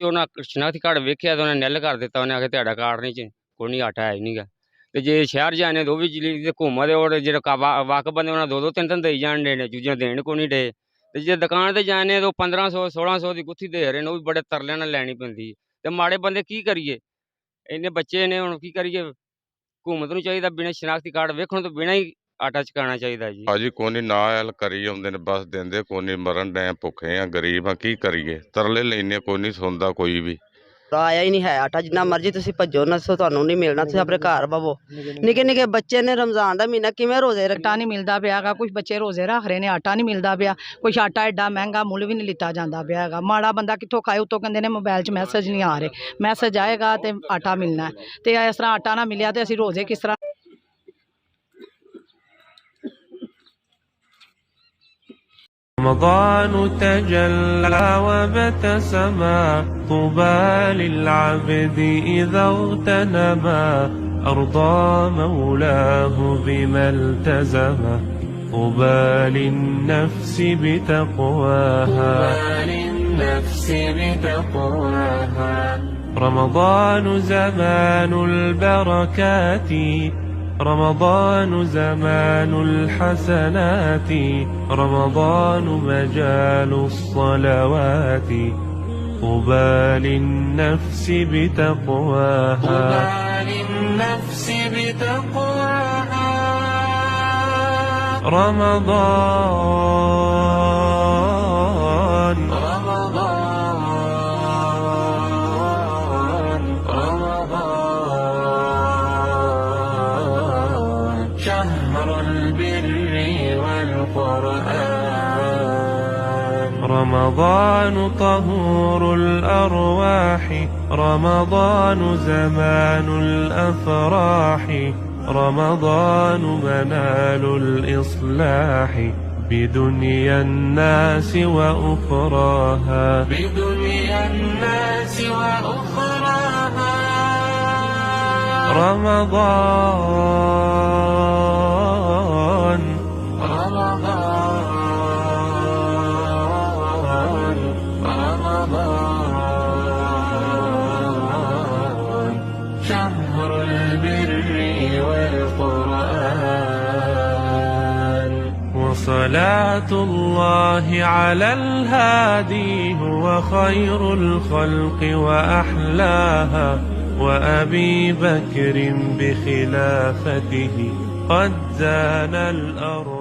ਉਹਨਾਂ ਸ਼ਨਾਖਤੀ ਕਾਰਡ ਵੇਖਿਆ ਤਾਂ ਉਹਨੇ ਨਿਲ ਕਰ ਦਿੱਤਾ। ਉਹਨੇ ਆਖਿਆ ਤੁਹਾਡਾ ਕਾਰਡ ਨਹੀਂ ਚ ਕੋਈ ਨਹੀਂ, ਆਟਾ ਹੈ ਹੀ ਨਹੀਂਗਾ। ਤੇ ਜੇ ਸ਼ਹਿਰ ਜਾਣੇ ਤਾਂ ਉਹ ਵੀ ਜਲੀ ਤੇ ਘੁੰਮਦੇ ਔਰ ਜਿਹੜਾ ਵਾਕਫ ਬੰਦੇ ਉਹਨਾਂ ਦੋ ਤਿੰਨ ਤਿੰਨ ਦੇਈ ਜਾਣ ਡੇ ਨੇ, ਚੂਜੀਆਂ ਦੇਣ ਕੋ ਨਹੀਂ ਡੇ। ਤੇ ਜੇ ਦੁਕਾਨ ਤੇ ਜਾਣੇ ਤਾਂ 1500 1600 ਦੀ ਗੁੱਥੀ ਦੇ ਰਹੇ ਨੇ, ਉਹ ਵੀ ਬੜੇ ਤਰਲਿਆਂ ਨਾਲ ਲੈਣੀ ਪੈਂਦੀ। ਤੇ ਮਾੜੇ ਬੰਦੇ ਕੀ ਕਰੀਏ, ਇੰਨੇ ਬੱਚੇ ਨੇ, ਹੁਣ ਕੀ ਕਰੀਏ। ਹਕੂਮਤ ਨੂੰ ਚਾਹੀਦਾ ਬਿਨਾਂ ਸ਼ਨਾਖਤੀ ਕਾਰਡ ਵੇਖਣ ਤੋਂ ਬਿਨਾਂ ਹੀ ਆਟਾ ਚਕਾਉਣਾ ਚਾਹੀਦਾ ਜੀ। ਭਾਜੀ ਕੋਨੀ ਨਾ ਐਲ ਕਰੀ ਆਉਂਦੇ ਨੇ, ਬਸ ਦਿੰਦੇ ਕੋਨੀ, ਮਰਨ ਡੈ ਭੁੱਖੇ ਆ, ਗਰੀਬ ਆ, ਕੀ ਕਰੀਏ, ਤਰਲੇ ਲੈਨੇ, ਕੋਈ ਨਹੀਂ ਸੁਣਦਾ ਕੋਈ ਵੀ। ਆਇਆ ਹੀ ਨਹੀਂ ਹੈ ਆਟਾ। ਜਿੰਨਾ ਮਰਜ਼ੀ ਤੁਸੀਂ ਭੱਜੋ ਨੱਸੋ, ਤੁਹਾਨੂੰ ਨਹੀਂ ਮਿਲਣਾ। ਤੁਸੀਂ ਆਪਣੇ ਘਰ ਬਵੋ। ਨਿੱਕੇ ਨਿੱਕੇ ਬੱਚੇ ਨੇ, ਰਮਜ਼ਾਨ ਦਾ ਮਹੀਨਾ ਕਿਵੇਂ ਰੋਜ਼ੇ ਆਟਾ ਨਹੀਂ ਮਿਲਦਾ ਪਿਆ ਹੈਗਾ। ਕੁਝ ਬੱਚੇ ਰੋਜ਼ੇ ਰੱਖ ਰਹੇ ਨੇ, ਆਟਾ ਨਹੀਂ ਮਿਲਦਾ ਪਿਆ। ਕੁਛ ਆਟਾ ਐਡਾ ਮਹਿੰਗਾ, ਮੁੱਲ ਵੀ ਨਹੀਂ ਲਿੱਤਾ ਜਾਂਦਾ ਪਿਆ ਹੈਗਾ। ਮਾੜਾ ਬੰਦਾ ਕਿੱਥੋਂ ਖਾਏ? ਉੱਤੋਂ ਕਹਿੰਦੇ ਨੇ ਮੋਬਾਈਲ 'ਚ ਮੈਸੇਜ ਨਹੀਂ ਆ ਰਹੇ, ਮੈਸੇਜ ਆਏਗਾ ਤੇ ਆਟਾ ਮਿਲਣਾ। ਤੇ ਇਸ ਤਰ੍ਹਾਂ ਆਟਾ ਨਾ ਮਿਲਿਆ ਤੇ ਅਸੀਂ ਰੋਜ਼ੇ ਕਿਸ ਤਰ੍ਹਾਂ? رمضان تجلى وابتسما طوبى للعبد إذا اغتنما أرضى مولاه بما التزما طوبى للنفس بتقواها رمضان زمان البركات رمضان زمان الحسنات رمضان مجال الصلوات طوبى للنفس بتقواها رمضان شهر البر والقرآن رمضان طهور الأرواح رمضان زمان الأفراح رمضان منال الإصلاح بدنيا الناس وأخراها رمضان شهر البر والقرآن وصلاة الله على الهادي هو خير الخلق وأحلاها وأبي بكر بخلافته قد زان الأرض